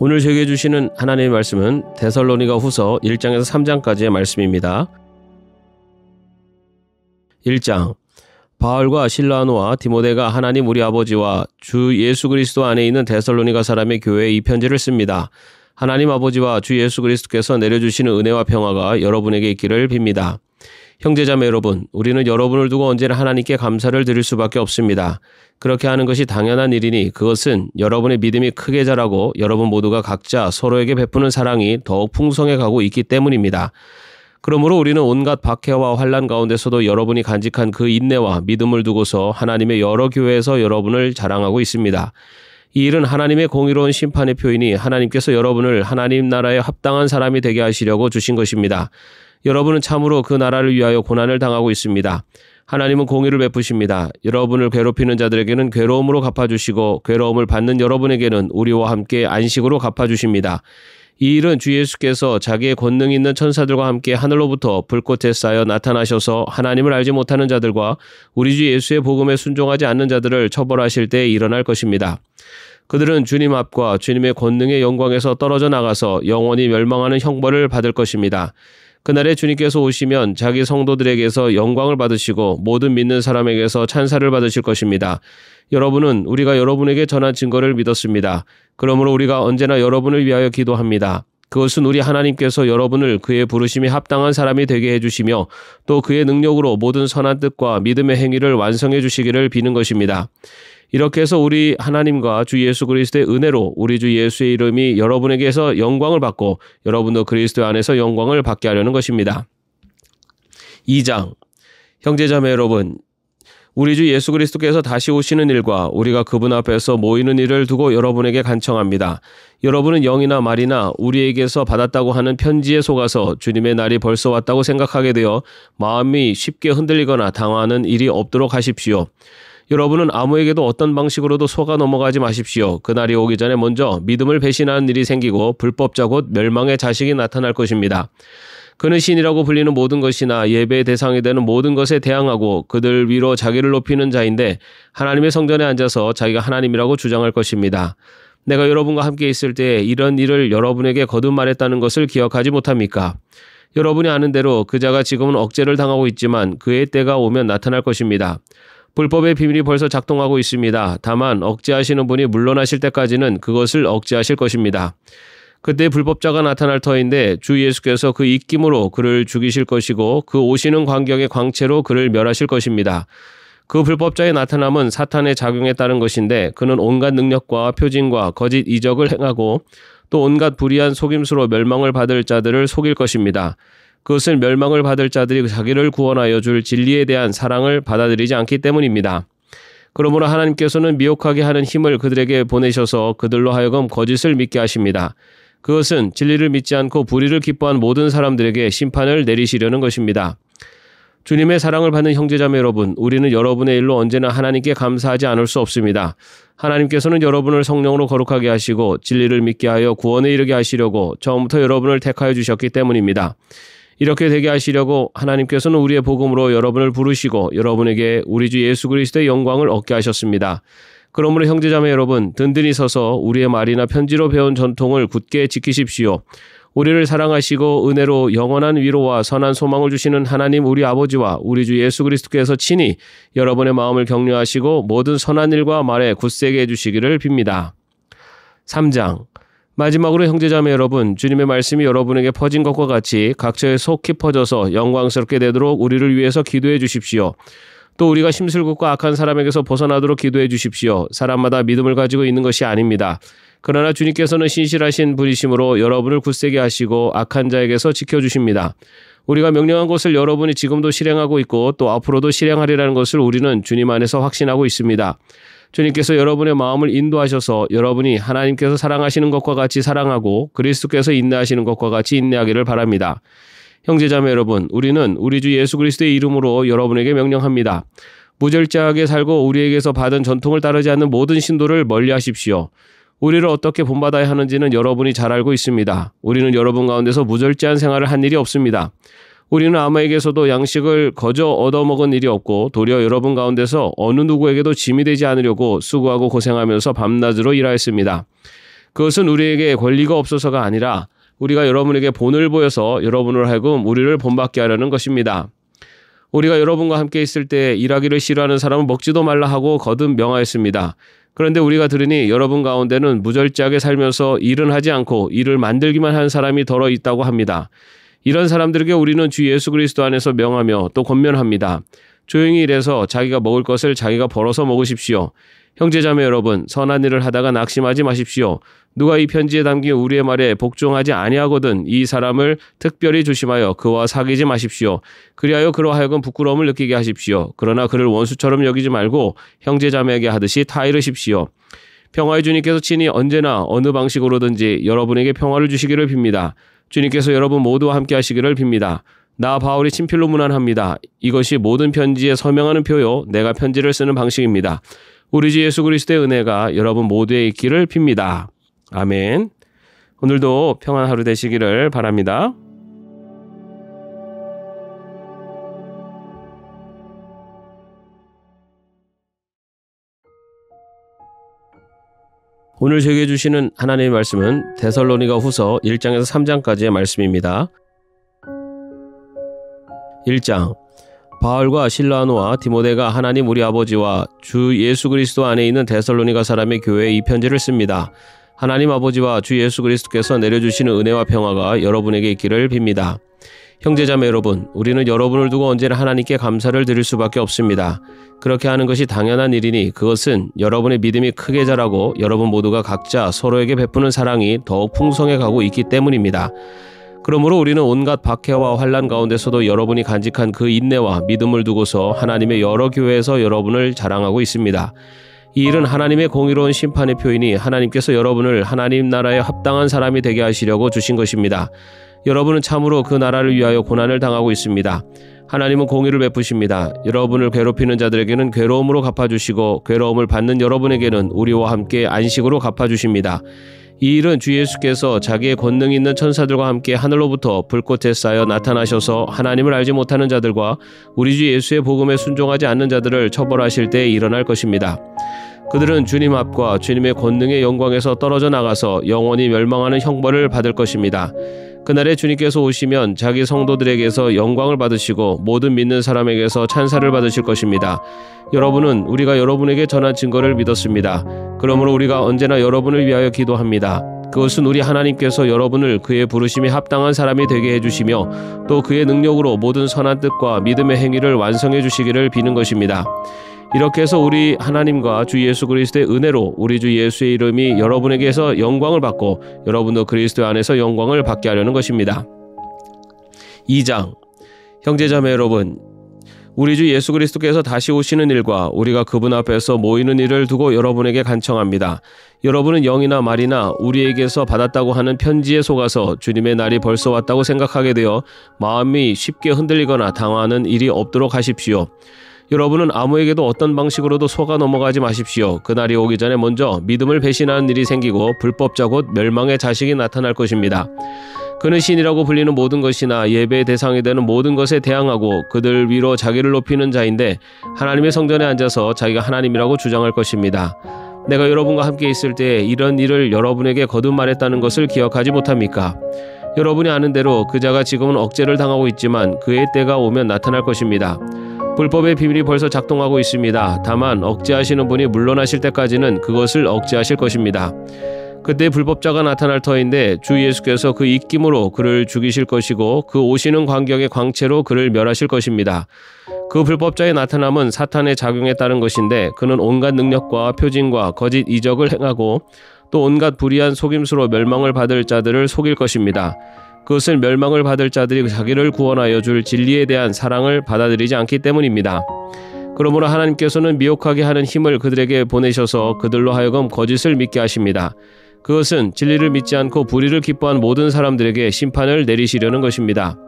오늘 저에게 주시는 하나님의 말씀은 데살로니가 후서 1장에서 3장까지의 말씀입니다. 1장. 바울과 실라노와 디모데가 하나님 우리 아버지와 주 예수 그리스도 안에 있는 데살로니가 사람의 교회에 이 편지를 씁니다. 하나님 아버지와 주 예수 그리스도께서 내려주시는 은혜와 평화가 여러분에게 있기를 빕니다. 형제자매 여러분, 우리는 여러분을 두고 언제나 하나님께 감사를 드릴 수밖에 없습니다. 그렇게 하는 것이 당연한 일이니 그것은 여러분의 믿음이 크게 자라고 여러분 모두가 각자 서로에게 베푸는 사랑이 더욱 풍성해 가고 있기 때문입니다. 그러므로 우리는 온갖 박해와 환난 가운데서도 여러분이 간직한 그 인내와 믿음을 두고서 하나님의 여러 교회에서 여러분을 자랑하고 있습니다. 이 일은 하나님의 공의로운 심판의 표이니 하나님께서 여러분을 하나님 나라에 합당한 사람이 되게 하시려고 주신 것입니다. 여러분은 참으로 그 나라를 위하여 고난을 당하고 있습니다. 하나님은 공의를 베푸십니다. 여러분을 괴롭히는 자들에게는 괴로움으로 갚아주시고 괴로움을 받는 여러분에게는 우리와 함께 안식으로 갚아주십니다. 이 일은 주 예수께서 자기의 권능 있는 천사들과 함께 하늘로부터 불꽃에 쌓여 나타나셔서 하나님을 알지 못하는 자들과 우리 주 예수의 복음에 순종하지 않는 자들을 처벌하실 때 일어날 것입니다. 그들은 주님 앞과 주님의 권능의 영광에서 떨어져 나가서 영원히 멸망하는 형벌을 받을 것입니다. 그날에 주님께서 오시면 자기 성도들에게서 영광을 받으시고 모든 믿는 사람에게서 찬사를 받으실 것입니다. 여러분은 우리가 여러분에게 전한 증거를 믿었습니다. 그러므로 우리가 언제나 여러분을 위하여 기도합니다. 그것은 우리 하나님께서 여러분을 그의 부르심이 합당한 사람이 되게 해주시며 또 그의 능력으로 모든 선한 뜻과 믿음의 행위를 완성해 주시기를 비는 것입니다. 이렇게 해서 우리 하나님과 주 예수 그리스도의 은혜로 우리 주 예수의 이름이 여러분에게서 영광을 받고 여러분도 그리스도 안에서 영광을 받게 하려는 것입니다. 2장. 형제자매 여러분, 우리 주 예수 그리스도께서 다시 오시는 일과 우리가 그분 앞에서 모이는 일을 두고 여러분에게 간청합니다. 여러분은 영이나 말이나 우리에게서 받았다고 하는 편지에 속아서 주님의 날이 벌써 왔다고 생각하게 되어 마음이 쉽게 흔들리거나 당황하는 일이 없도록 하십시오. 여러분은 아무에게도 어떤 방식으로도 속아 넘어가지 마십시오. 그날이 오기 전에 먼저 믿음을 배신하는 일이 생기고 불법자 곧 멸망의 자식이 나타날 것입니다. 그는 신이라고 불리는 모든 것이나 예배의 대상이 되는 모든 것에 대항하고 그들 위로 자기를 높이는 자인데 하나님의 성전에 앉아서 자기가 하나님이라고 주장할 것입니다. 내가 여러분과 함께 있을 때 이런 일을 여러분에게 거듭 말했다는 것을 기억하지 못합니까? 여러분이 아는 대로 그 자가 지금은 억제를 당하고 있지만 그의 때가 오면 나타날 것입니다. 불법의 비밀이 벌써 작동하고 있습니다. 다만 억제하시는 분이 물러나실 때까지는 그것을 억제하실 것입니다. 그때 불법자가 나타날 터인데 주 예수께서 그 입김으로 그를 죽이실 것이고 그 오시는 광경의 광채로 그를 멸하실 것입니다. 그 불법자의 나타남은 사탄의 작용에 따른 것인데 그는 온갖 능력과 표징과 거짓 이적을 행하고 또 온갖 불의한 속임수로 멸망을 받을 자들을 속일 것입니다. 그것을 멸망을 받을 자들이 자기를 구원하여 줄 진리에 대한 사랑을 받아들이지 않기 때문입니다. 그러므로 하나님께서는 미혹하게 하는 힘을 그들에게 보내셔서 그들로 하여금 거짓을 믿게 하십니다. 그것은 진리를 믿지 않고 불의를 기뻐한 모든 사람들에게 심판을 내리시려는 것입니다. 주님의 사랑을 받는 형제자매 여러분, 우리는 여러분의 일로 언제나 하나님께 감사하지 않을 수 없습니다. 하나님께서는 여러분을 성령으로 거룩하게 하시고 진리를 믿게 하여 구원에 이르게 하시려고 처음부터 여러분을 택하여 주셨기 때문입니다. 이렇게 되게 하시려고 하나님께서는 우리의 복음으로 여러분을 부르시고 여러분에게 우리 주 예수 그리스도의 영광을 얻게 하셨습니다. 그러므로 형제자매 여러분, 든든히 서서 우리의 말이나 편지로 배운 전통을 굳게 지키십시오. 우리를 사랑하시고 은혜로 영원한 위로와 선한 소망을 주시는 하나님 우리 아버지와 우리 주 예수 그리스도께서 친히 여러분의 마음을 격려하시고 모든 선한 일과 말에 굳세게 해주시기를 빕니다. 3장. 마지막으로 형제자매 여러분, 주님의 말씀이 여러분에게 퍼진 것과 같이 각처에 속히 퍼져서 영광스럽게 되도록 우리를 위해서 기도해 주십시오. 또 우리가 심술궂고 악한 사람에게서 벗어나도록 기도해 주십시오. 사람마다 믿음을 가지고 있는 것이 아닙니다. 그러나 주님께서는 신실하신 분이심으로 여러분을 굳세게 하시고 악한 자에게서 지켜주십니다. 우리가 명령한 것을 여러분이 지금도 실행하고 있고 또 앞으로도 실행하리라는 것을 우리는 주님 안에서 확신하고 있습니다. 주님께서 여러분의 마음을 인도하셔서 여러분이 하나님께서 사랑하시는 것과 같이 사랑하고 그리스도께서 인내하시는 것과 같이 인내하기를 바랍니다. 형제자매 여러분, 우리는 우리 주 예수 그리스도의 이름으로 여러분에게 명령합니다. 무절제하게 살고 우리에게서 받은 전통을 따르지 않는 모든 신도를 멀리하십시오. 우리를 어떻게 본받아야 하는지는 여러분이 잘 알고 있습니다. 우리는 여러분 가운데서 무절제한 생활을 한 일이 없습니다. 우리는 아무에게서도 양식을 거저 얻어먹은 일이 없고 도리어 여러분 가운데서 어느 누구에게도 짐이 되지 않으려고 수고하고 고생하면서 밤낮으로 일하였습니다. 그것은 우리에게 권리가 없어서가 아니라 우리가 여러분에게 본을 보여서 여러분을 하여금 우리를 본받게 하려는 것입니다. 우리가 여러분과 함께 있을 때 일하기를 싫어하는 사람은 먹지도 말라 하고 거듭 명하였습니다. 그런데 우리가 들으니 여러분 가운데는 무절제하게 살면서 일은 하지 않고 일을 만들기만 하는 사람이 더러 있다고 합니다. 이런 사람들에게 우리는 주 예수 그리스도 안에서 명하며 또 권면합니다. 조용히 일해서 자기가 먹을 것을 자기가 벌어서 먹으십시오. 형제자매 여러분, 선한 일을 하다가 낙심하지 마십시오. 누가 이 편지에 담긴 우리의 말에 복종하지 아니하거든 이 사람을 특별히 조심하여 그와 사귀지 마십시오. 그리하여 그로 하여금 부끄러움을 느끼게 하십시오. 그러나 그를 원수처럼 여기지 말고 형제자매에게 하듯이 타이르십시오. 평화의 주님께서 친히 언제나 어느 방식으로든지 여러분에게 평화를 주시기를 빕니다. 주님께서 여러분 모두와 함께 하시기를 빕니다. 나 바울이 친필로 문안합니다. 이것이 모든 편지에 서명하는 표요 내가 편지를 쓰는 방식입니다. 우리 주 예수 그리스도의 은혜가 여러분 모두에 있기를 빕니다. 아멘. 오늘도 평안한 하루 되시기를 바랍니다. 오늘 저에게 주시는 하나님의 말씀은 데살로니가 후서 1장에서 3장까지의 말씀입니다. 1장. 바울과 실라노와 디모데가 하나님 우리 아버지와 주 예수 그리스도 안에 있는 데살로니가 사람의 교회에 이 편지를 씁니다. 하나님 아버지와 주 예수 그리스도께서 내려주시는 은혜와 평화가 여러분에게 있기를 빕니다. 형제자매 여러분, 우리는 여러분을 두고 언제나 하나님께 감사를 드릴 수밖에 없습니다. 그렇게 하는 것이 당연한 일이니 그것은 여러분의 믿음이 크게 자라고 여러분 모두가 각자 서로에게 베푸는 사랑이 더욱 풍성해 가고 있기 때문입니다. 그러므로 우리는 온갖 박해와 환난 가운데서도 여러분이 간직한 그 인내와 믿음을 두고서 하나님의 여러 교회에서 여러분을 자랑하고 있습니다. 이 일은 하나님의 공의로운 심판의 표이니 하나님께서 여러분을 하나님 나라에 합당한 사람이 되게 하시려고 주신 것입니다. 여러분은 참으로 그 나라를 위하여 고난을 당하고 있습니다. 하나님은 공의를 베푸십니다. 여러분을 괴롭히는 자들에게는 괴로움으로 갚아주시고 괴로움을 받는 여러분에게는 우리와 함께 안식으로 갚아주십니다. 이 일은 주 예수께서 자기의 권능 있는 천사들과 함께 하늘로부터 불꽃에 쌓여 나타나셔서 하나님을 알지 못하는 자들과 우리 주 예수의 복음에 순종하지 않는 자들을 처벌하실 때 일어날 것입니다. 그들은 주님 앞과 주님의 권능의 영광에서 떨어져 나가서 영원히 멸망하는 형벌을 받을 것입니다. 그날에 주님께서 오시면 자기 성도들에게서 영광을 받으시고 모든 믿는 사람에게서 찬사를 받으실 것입니다. 여러분은 우리가 여러분에게 전한 증거를 믿었습니다. 그러므로 우리가 언제나 여러분을 위하여 기도합니다. 그것은 우리 하나님께서 여러분을 그의 부르심이 합당한 사람이 되게 해주시며 또 그의 능력으로 모든 선한 뜻과 믿음의 행위를 완성해 주시기를 비는 것입니다. 이렇게 해서 우리 하나님과 주 예수 그리스도의 은혜로 우리 주 예수의 이름이 여러분에게서 영광을 받고 여러분도 그리스도 안에서 영광을 받게 하려는 것입니다. 2장. 형제자매 여러분, 우리 주 예수 그리스도께서 다시 오시는 일과 우리가 그분 앞에서 모이는 일을 두고 여러분에게 간청합니다. 여러분은 영이나 말이나 우리에게서 받았다고 하는 편지에 속아서 주님의 날이 벌써 왔다고 생각하게 되어 마음이 쉽게 흔들리거나 당황하는 일이 없도록 하십시오. 여러분은 아무에게도 어떤 방식으로도 속아 넘어가지 마십시오. 그날이 오기 전에 먼저 믿음을 배신하는 일이 생기고 불법자 곧 멸망의 자식이 나타날 것입니다. 그는 신이라고 불리는 모든 것이나 예배의 대상이 되는 모든 것에 대항하고 그들 위로 자기를 높이는 자인데 하나님의 성전에 앉아서 자기가 하나님이라고 주장할 것입니다. 내가 여러분과 함께 있을 때 이런 일을 여러분에게 거듭 말했다는 것을 기억하지 못합니까? 여러분이 아는 대로 그 자가 지금은 억제를 당하고 있지만 그의 때가 오면 나타날 것입니다. 불법의 비밀이 벌써 작동하고 있습니다. 다만 억제하시는 분이 물러나실 때까지는 그것을 억제하실 것입니다. 그때 불법자가 나타날 터인데 주 예수께서 그 입김으로 그를 죽이실 것이고 그 오시는 광경의 광채로 그를 멸하실 것입니다. 그 불법자의 나타남은 사탄의 작용에 따른 것인데 그는 온갖 능력과 표징과 거짓 이적을 행하고 또 온갖 불의한 속임수로 멸망을 받을 자들을 속일 것입니다. 그것을 멸망을 받을 자들이 자기를 구원하여 줄 진리에 대한 사랑을 받아들이지 않기 때문입니다. 그러므로 하나님께서는 미혹하게 하는 힘을 그들에게 보내셔서 그들로 하여금 거짓을 믿게 하십니다. 그것은 진리를 믿지 않고 불의를 기뻐한 모든 사람들에게 심판을 내리시려는 것입니다.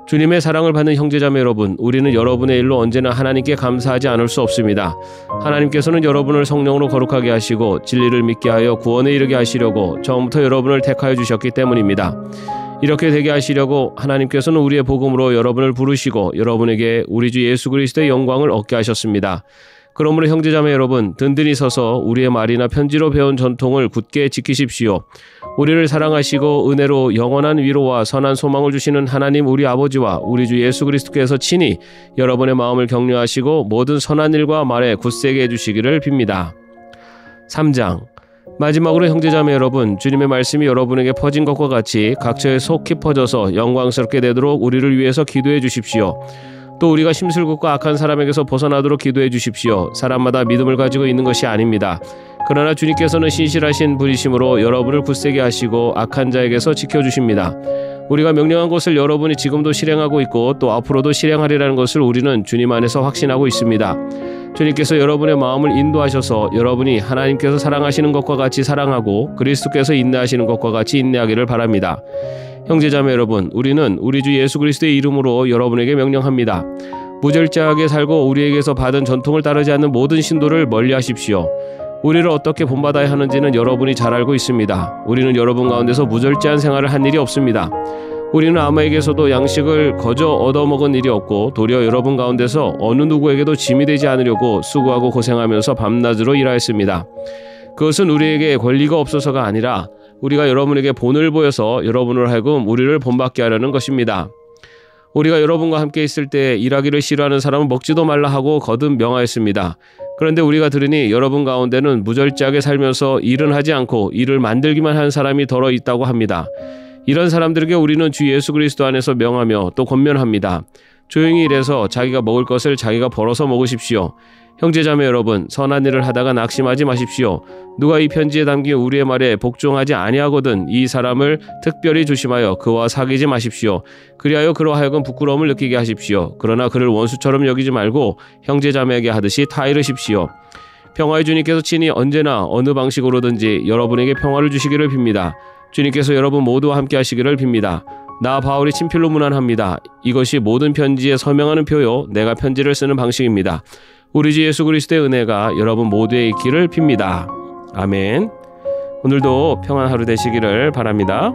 주님의 사랑을 받는 형제자매 여러분, 우리는 여러분의 일로 언제나 하나님께 감사하지 않을 수 없습니다. 하나님께서는 여러분을 성령으로 거룩하게 하시고 진리를 믿게 하여 구원에 이르게 하시려고 처음부터 여러분을 택하여 주셨기 때문입니다. 이렇게 되게 하시려고 하나님께서는 우리의 복음으로 여러분을 부르시고 여러분에게 우리 주 예수 그리스도의 영광을 얻게 하셨습니다. 그러므로 형제자매 여러분, 든든히 서서 우리의 말이나 편지로 배운 전통을 굳게 지키십시오. 우리를 사랑하시고 은혜로 영원한 위로와 선한 소망을 주시는 하나님 우리 아버지와 우리 주 예수 그리스도께서 친히 여러분의 마음을 격려하시고 모든 선한 일과 말에 굳세게 해주시기를 빕니다. 3장. 마지막으로 형제자매 여러분, 주님의 말씀이 여러분에게 퍼진 것과 같이 각처에 속히 퍼져서 영광스럽게 되도록 우리를 위해서 기도해 주십시오. 또 우리가 심술궂고 악한 사람에게서 벗어나도록 기도해 주십시오. 사람마다 믿음을 가지고 있는 것이 아닙니다. 그러나 주님께서는 신실하신 분이심으로 여러분을 굳세게 하시고 악한 자에게서 지켜주십니다. 우리가 명령한 것을 여러분이 지금도 실행하고 있고 또 앞으로도 실행하리라는 것을 우리는 주님 안에서 확신하고 있습니다. 주님께서 여러분의 마음을 인도하셔서 여러분이 하나님께서 사랑하시는 것과 같이 사랑하고 그리스도께서 인내하시는 것과 같이 인내하기를 바랍니다. 형제자매 여러분, 우리는 우리 주 예수 그리스도의 이름으로 여러분에게 명령합니다. 무절제하게 살고 우리에게서 받은 전통을 따르지 않는 모든 신도를 멀리하십시오. 우리를 어떻게 본받아야 하는지는 여러분이 잘 알고 있습니다. 우리는 여러분 가운데서 무절제한 생활을 한 일이 없습니다. 우리는 아무에게서도 양식을 거저 얻어먹은 일이 없고 도리어 여러분 가운데서 어느 누구에게도 짐이 되지 않으려고 수고하고 고생하면서 밤낮으로 일하였습니다. 그것은 우리에게 권리가 없어서가 아니라 우리가 여러분에게 본을 보여서 여러분을 하여금 우리를 본받게 하려는 것입니다. 우리가 여러분과 함께 있을 때 일하기를 싫어하는 사람은 먹지도 말라 하고 거듭 명하였습니다. 그런데 우리가 들으니 여러분 가운데는 무절제하게 살면서 일은 하지 않고 일을 만들기만 하는 사람이 더러 있다고 합니다. 이런 사람들에게 우리는 주 예수 그리스도 안에서 명하며 또 권면합니다. 조용히 일해서 자기가 먹을 것을 자기가 벌어서 먹으십시오. 형제자매 여러분, 선한 일을 하다가 낙심하지 마십시오. 누가 이 편지에 담긴 우리의 말에 복종하지 아니하거든 이 사람을 특별히 조심하여 그와 사귀지 마십시오. 그리하여 그로 하여금 부끄러움을 느끼게 하십시오. 그러나 그를 원수처럼 여기지 말고 형제자매에게 하듯이 타이르십시오. 평화의 주님께서 친히 언제나 어느 방식으로든지 여러분에게 평화를 주시기를 빕니다. 주님께서 여러분 모두와 함께 하시기를 빕니다. 나 바울이 친필로 문안합니다. 이것이 모든 편지에 서명하는 표요 내가 편지를 쓰는 방식입니다. 우리 주 예수 그리스도의 은혜가 여러분 모두에 있기를 빕니다. 아멘. 오늘도 평안한 하루 되시기를 바랍니다.